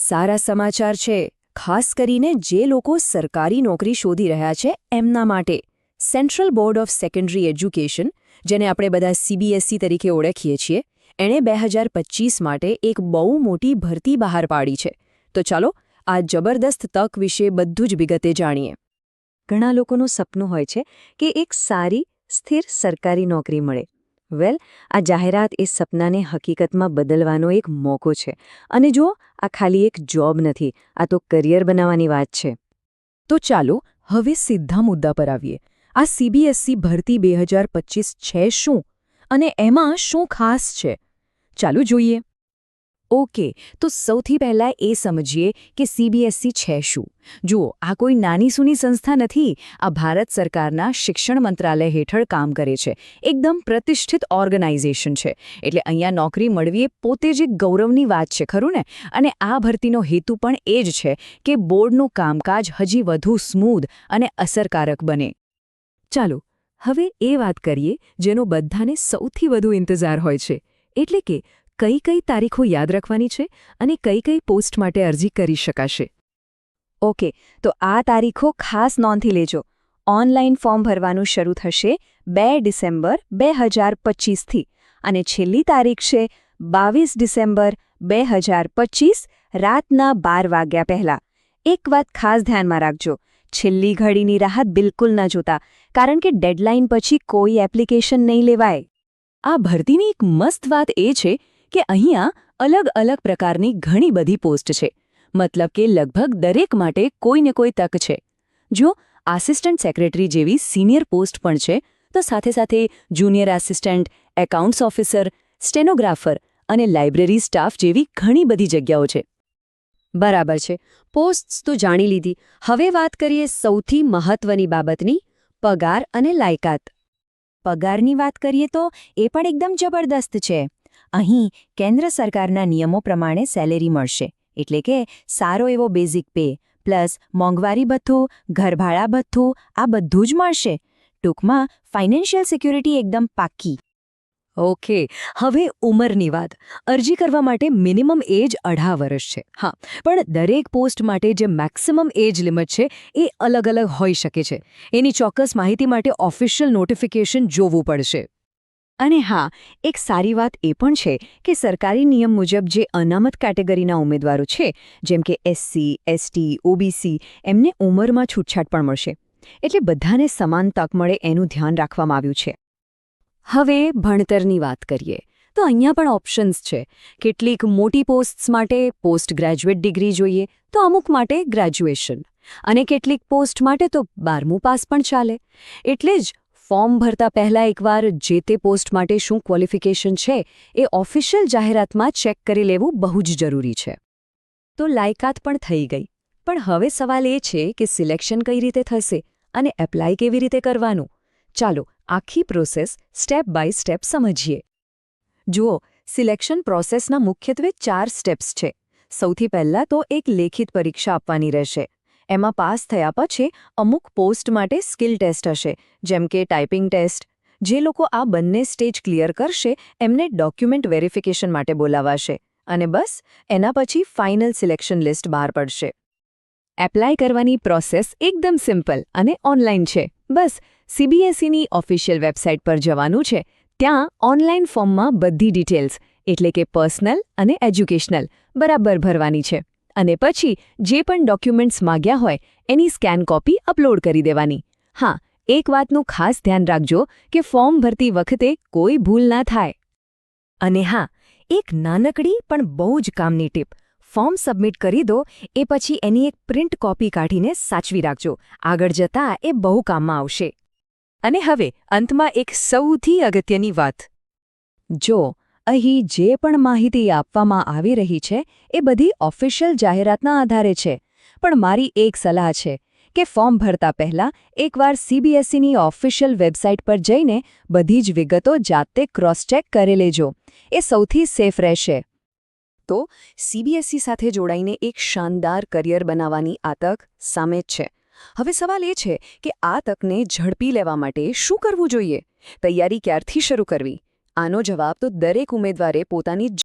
સારા સમાચાર છે, ખાસ કરીને જે લોકો સરકારી નોકરી શોધી રહ્યા છે એમના માટે. Central board of secondary education, જેને આપણે બધા સીબીએસઈ તરીકે ઓળખીએ છીએ, એણે 2025 માટે એક બહુ મોટી ભરતી બહાર પાડી છે. તો ચાલો આ જબરદસ્ત તક વિશે બધું જ વિગતે જાણીએ. ઘણા લોકોનું સપનું હોય છે કે એક સારી, સ્થિર સરકારી નોકરી મળે. વેલ, આ જાહેરાત એ સપનાને હકીકતમાં બદલવાનો એક મોકો છે. અને જુઓ, આ ખાલી એક જોબ નથી, આ તો કરિયર બનાવવાની વાત છે. તો ચાલો હવે સીધા મુદ્દા પર આવીએ. આ સીબીએસઈ ભરતી 2025 છે શું? અને એમાં શું ખાસ છે? ચાલો જોઈએ. ઓકે, તો સૌથી પહેલાં એ સમજીએ કે સીબીએસઈ છે શું. જુઓ, આ કોઈ નાની સૂની સંસ્થા નથી. આ ભારત સરકારના શિક્ષણ મંત્રાલય હેઠળ કામ કરે છે. એકદમ પ્રતિષ્ઠિત ઓર્ગેનાઇઝેશન છે. એટલે અહીંયા નોકરી મળવી એ પોતે જ એક ગૌરવની વાત છે, ખરું ને? અને આ ભરતીનો હેતુ પણ એ જ છે કે બોર્ડનું કામકાજ હજી વધુ સ્મૂધ અને અસરકારક બને. ચાલો હવે એ વાત કરીએ જેનો બધાને સૌથી વધુ ઇંતજાર હોય છે, એટલે કે કઈ કઈ તારીખો યાદ રાખવાની છે અને કઈ કઈ પોસ્ટ માટે અરજી કરી શકાશે. ઓકે, તો આ તારીખો ખાસ નોંધી લેજો. ઓનલાઈન ફોર્મ ભરવાનું શરૂ થશે 2 ડિસેમ્બર 2025થી અને છેલ્લી તારીખ છે 22 ડિસેમ્બર 2025 રાતના 12 વાગ્યા પહેલાં. એક વાત ખાસ ધ્યાનમાં રાખજો, છેલ્લી ઘડીની રાહત બિલકુલ ન જોતા, કારણ કે ડેડલાઇન પછી કોઈ એપ્લિકેશન નહીં લેવાય. આ ભરતીની એક મસ્ત વાત એ છે કે અહીંયા અલગ અલગ પ્રકારની ઘણી બધી પોસ્ટ છે. મતલબ કે લગભગ દરેક માટે કોઈને કોઈ તક છે. જો આસિસ્ટન્ટ સેક્રેટરી જેવી સિનિયર પોસ્ટ પણ છે, તો સાથે સાથે junior assistant, accounts officer, stenographer અને લાઇબ્રેરી સ્ટાફ જેવી ઘણી બધી જગ્યાઓ છે. બરાબર છે, પોસ્ટ્સ તો જાણી લીધી. હવે વાત કરીએ સૌથી મહત્વની બાબતની, પગાર અને લાયકાત. પગારની વાત કરીએ તો એ પણ એકદમ જબરદસ્ત છે. અહીં કેન્દ્ર સરકારના નિયમો પ્રમાણે સેલેરી મળશે, એટલે કે સારો એવો બેઝિક પે, પ્લસ મોંઘવારી ભથ્થું, ઘરભાડા ભથ્થું, આ બધું જ મળશે. ટૂંકમાં ફાઇનાન્શિયલ સિક્યુરિટી એકદમ પાક્કી. ઓકે, હવે ઉંમરની વાત. અરજી કરવા માટે મિનિમમ એજ 18 વર્ષ છે. હા, પણ દરેક પોસ્ટ માટે જે મેક્સિમમ એજ લિમિટ છે એ અલગ અલગ હોઈ શકે છે. એની ચોક્કસ માહિતી માટે ઓફિશિયલ નોટિફિકેશન જોવું પડશે. અને હા, એક સારી વાત એ પણ છે કે સરકારી નિયમ મુજબ જે અનામત કેટેગરીના ઉમેદવારો છે, જેમ કે એસસી, એસટી, ઓબીસી, એમને ઉંમરમાં છૂટછાટ પણ મળશે. એટલે બધાને સમાન તક મળે એનું ધ્યાન રાખવામાં આવ્યું છે. હવે ભણતરની વાત કરીએ તો અહીંયા પણ ઓપ્શન્સ છે. કેટલીક મોટી પોસ્ટ્સ માટે પોસ્ટ ગ્રેજ્યુએટ ડિગ્રી જોઈએ, તો અમુક માટે ગ્રેજ્યુએશન. અને કેટલીક પોસ્ટ માટે તો 12મું પાસ પણ ચાલે. એટલે જ ફોર્મ ભરતા પહેલાં એકવાર જે તે પોસ્ટ માટે શું ક્વોલિફિકેશન છે એ ઓફિશિયલ જાહેરાતમાં ચેક કરી લેવું બહુ જ જરૂરી છે. તો લાયકાત પણ થઈ ગઈ. પણ હવે સવાલ એ છે કે સિલેક્શન કઈ રીતે થશે અને એપ્લાય કેવી રીતે કરવાનું. ચાલો આખી પ્રોસેસ સ્ટેપ બાય સ્ટેપ સમજીએ. જુઓ, સિલેક્શન પ્રોસેસના મુખ્યત્વે 4 સ્ટેપ્સ છે. સૌથી પહેલાં તો એક લેખિત પરીક્ષા આપવાની રહેશે. એમાં પાસ થયા પછી અમુક પોસ્ટ માટે સ્કિલ ટેસ્ટ હશે, જેમ કે ટાઈપિંગ ટેસ્ટ. જે લોકો આ બંને સ્ટેજ ક્લિયર કરશે એમને ડોક્યુમેન્ટ વેરિફિકેશન માટે બોલાવાશે. અને બસ એના પછી ફાઇનલ સિલેક્શન લિસ્ટ બહાર પડશે. એપ્લાય કરવાની પ્રોસેસ એકદમ સિમ્પલ અને ઓનલાઈન છે. બસ સીબીએસઈની ઓફિશિયલ વેબસાઇટ પર જવાનું છે. ત્યાં ઓનલાઈન ફોર્મમાં બધી ડિટેલ્સ, એટલે કે પર્સનલ અને એજ્યુકેશનલ, બરાબર ભરવાની છે. અને પછી જે પણ ડોક્યુમેન્ટ્સ માગ્યા હોય એની સ્કેન કોપી અપલોડ કરી દેવાની. હા, એક વાતનું ખાસ ધ્યાન રાખજો કે ફોર્મ ભરતી વખતે કોઈ ભૂલ ના થાય. અને હા, એક નાનકડી પણ બહુ જ કામની ટીપ. ફોર્મ સબમિટ કરી દો એ પછી એની એક પ્રિન્ટ કોપી કાઢીને સાચવી રાખજો. આગળ જતાં એ બહુ કામમાં આવશે. અને હવે અંતમાં એક સૌથી અગત્યની વાત. જો અહીં જે પણ માહિતી આપવામાં આવી રહી છે એ બધી ઓફિશિયલ જાહેરાતના આધારે છે. પણ મારી એક સલાહ છે કે ફોર્મ ભરતા પહેલાં એકવાર સીબીએસઈની ઓફિશિયલ વેબસાઇટ પર જઈને બધી જ વિગતો જાતે ક્રોસ ચેક કરી લેજો. એ સૌથી સેફ રહેશે. તો સીબીએસઈ સાથે જોડાઈને એક શાનદાર કરિયર બનાવવાની આ તક સામે જ છે. હવે સવાલ એ છે કે આ તકને ઝડપી લેવા માટે શું કરવું જોઈએ? તૈયારી ક્યારથી શરૂ કરવી? આનો જવાબ તો દરેક ઉમેદવારે પોતાની